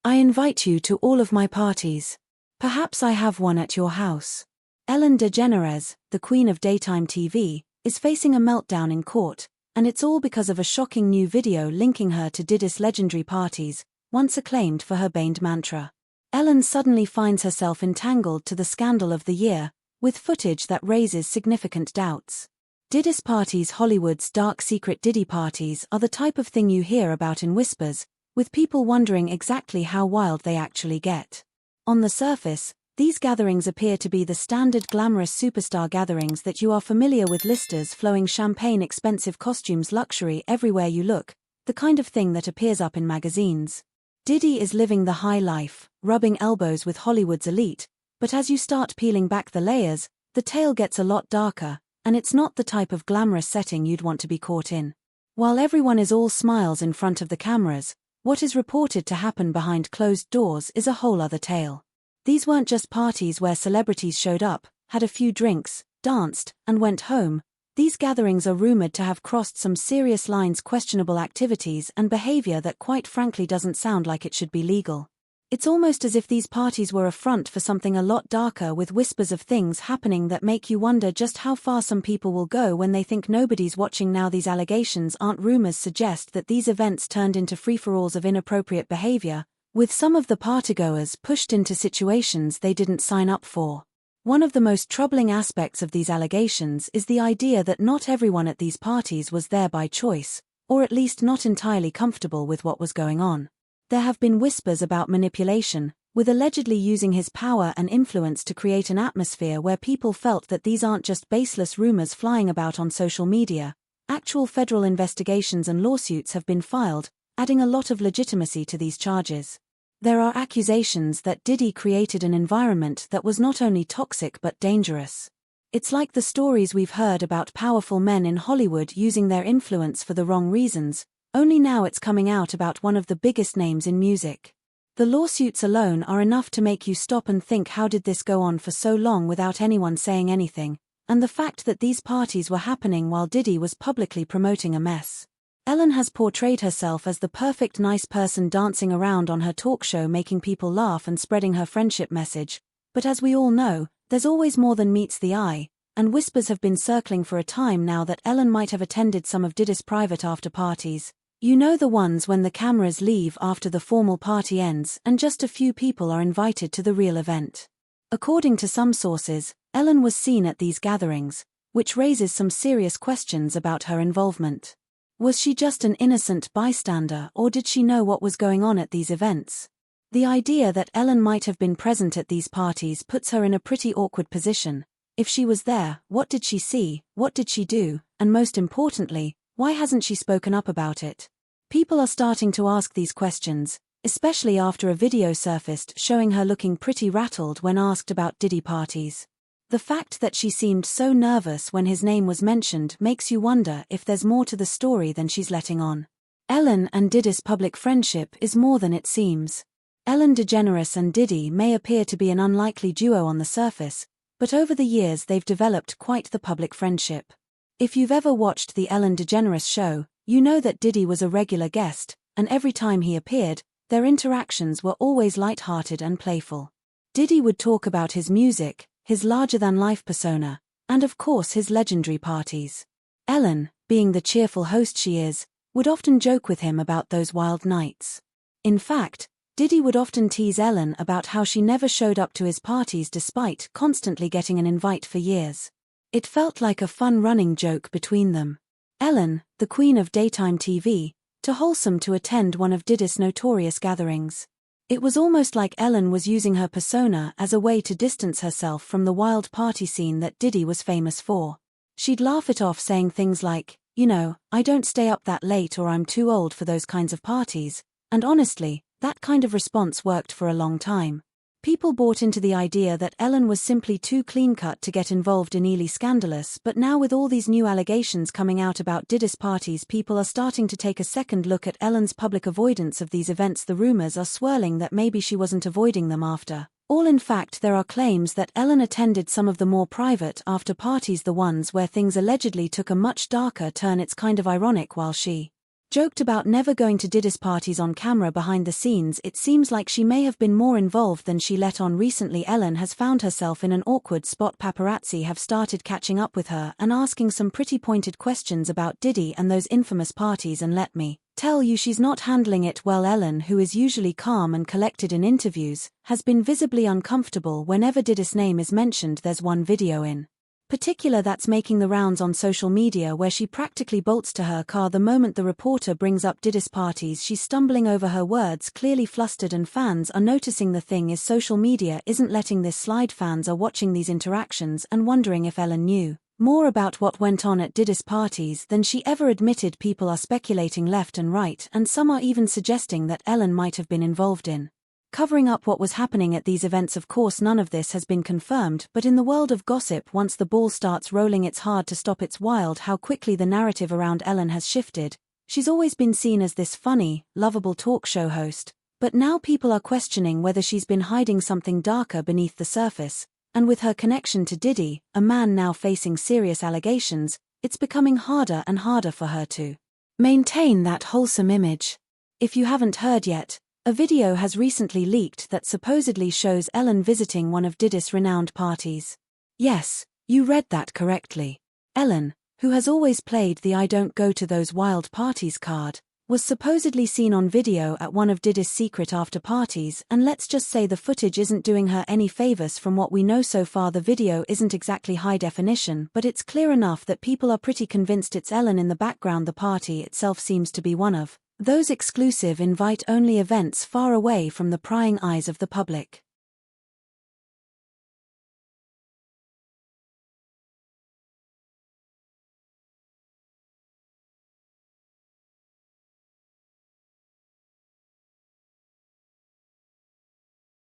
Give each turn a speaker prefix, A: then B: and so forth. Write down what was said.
A: I invite you to all of my parties. Perhaps I have one at your house. Ellen DeGeneres, the queen of daytime TV, is facing a meltdown in court, and it's all because of a shocking new video linking her to Diddy's legendary parties, once acclaimed for her beind mantra. Ellen suddenly finds herself entangled to the scandal of the year, with footage that raises significant doubts. Diddy's parties, Hollywood's dark secret Diddy parties, are the type of thing you hear about in whispers, with people wondering exactly how wild they actually get. On the surface, these gatherings appear to be the standard glamorous superstar gatherings that you are familiar with: listers flowing champagne, expensive costumes, luxury everywhere you look, the kind of thing that appears up in magazines. Diddy is living the high life, rubbing elbows with Hollywood's elite, but as you start peeling back the layers, the tale gets a lot darker, and it's not the type of glamorous setting you'd want to be caught in. While everyone is all smiles in front of the cameras, what is reported to happen behind closed doors is a whole other tale. These weren't just parties where celebrities showed up, had a few drinks, danced, and went home. These gatherings are rumored to have crossed some serious lines, questionable activities and behavior that quite frankly doesn't sound like it should be legal. It's almost as if these parties were a front for something a lot darker, with whispers of things happening that make you wonder just how far some people will go when they think nobody's watching. Now, these allegations aren't rumors suggest that these events turned into free-for-alls of inappropriate behavior, with some of the partygoers pushed into situations they didn't sign up for. One of the most troubling aspects of these allegations is the idea that not everyone at these parties was there by choice, or at least not entirely comfortable with what was going on. There have been whispers about manipulation, with allegedly using his power and influence to create an atmosphere where people felt that these aren't just baseless rumors flying about on social media. Actual federal investigations and lawsuits have been filed, adding a lot of legitimacy to these charges. There are accusations that Diddy created an environment that was not only toxic but dangerous. It's like the stories we've heard about powerful men in Hollywood using their influence for the wrong reasons, only now it's coming out about one of the biggest names in music. The lawsuits alone are enough to make you stop and think, how did this go on for so long without anyone saying anything? And the fact that these parties were happening while Diddy was publicly promoting a mess. Ellen has portrayed herself as the perfect nice person, dancing around on her talk show, making people laugh and spreading her friendship message. But as we all know, there's always more than meets the eye, and whispers have been circling for a time now that Ellen might have attended some of Diddy's private after parties. You know, the ones when the cameras leave after the formal party ends and just a few people are invited to the real event. According to some sources, Ellen was seen at these gatherings, which raises some serious questions about her involvement. Was she just an innocent bystander, or did she know what was going on at these events? The idea that Ellen might have been present at these parties puts her in a pretty awkward position. If she was there, what did she see, what did she do, and most importantly, why hasn't she spoken up about it? People are starting to ask these questions, especially after a video surfaced showing her looking pretty rattled when asked about Diddy parties. The fact that she seemed so nervous when his name was mentioned makes you wonder if there's more to the story than she's letting on. Ellen and Diddy's public friendship is more than it seems. Ellen DeGeneres and Diddy may appear to be an unlikely duo on the surface, but over the years they've developed quite the public friendship. If you've ever watched the Ellen DeGeneres show, you know that Diddy was a regular guest, and every time he appeared, their interactions were always light-hearted and playful. Diddy would talk about his music, his larger-than-life persona, and of course his legendary parties. Ellen, being the cheerful host she is, would often joke with him about those wild nights. In fact, Diddy would often tease Ellen about how she never showed up to his parties despite constantly getting an invite for years. It felt like a fun running joke between them. Ellen, the queen of daytime TV, too wholesome to attend one of Diddy's notorious gatherings. It was almost like Ellen was using her persona as a way to distance herself from the wild party scene that Diddy was famous for. She'd laugh it off, saying things like, "You know, I don't stay up that late, or I'm too old for those kinds of parties," and honestly, that kind of response worked for a long time. People bought into the idea that Ellen was simply too clean-cut to get involved in Ely scandalous, but now with all these new allegations coming out about Diddy's parties, people are starting to take a second look at Ellen's public avoidance of these events. The rumors are swirling that maybe she wasn't avoiding them after all. In fact, there are claims that Ellen attended some of the more private after parties, the ones where things allegedly took a much darker turn. It's kind of ironic. While she joked about never going to Diddy's parties on camera. Behind the scenes, it seems like she may have been more involved than she let on. Recently, Ellen has found herself in an awkward spot. Paparazzi have started catching up with her and asking some pretty pointed questions about Diddy and those infamous parties, and let me tell you, she's not handling it well. Ellen, who is usually calm and collected in interviews, has been visibly uncomfortable whenever Diddy's name is mentioned. There's one video in particular that's making the rounds on social media where she practically bolts to her car the moment the reporter brings up Diddy's parties. She's stumbling over her words, clearly flustered, and fans are noticing. The thing is, social media isn't letting this slide. Fans are watching these interactions and wondering if Ellen knew more about what went on at Diddy's parties than she ever admitted. People are speculating left and right, and some are even suggesting that Ellen might have been involved in covering up what was happening at these events. Of course, none of this has been confirmed, but in the world of gossip, once the ball starts rolling, it's hard to stop. It's wild how quickly the narrative around Ellen has shifted. She's always been seen as this funny, lovable talk show host, but now people are questioning whether she's been hiding something darker beneath the surface. And with her connection to Diddy, a man now facing serious allegations, it's becoming harder and harder for her to maintain that wholesome image. If you haven't heard yet, a video has recently leaked that supposedly shows Ellen visiting one of Diddy's renowned parties. Yes, you read that correctly. Ellen, who has always played the "I don't go to those wild parties" card, was supposedly seen on video at one of Diddy's secret after parties, and let's just say the footage isn't doing her any favors. From what we know so far, the video isn't exactly high definition, but it's clear enough that people are pretty convinced it's Ellen in the background. The party itself seems to be one of those exclusive invite-only events far away from the prying eyes of the public.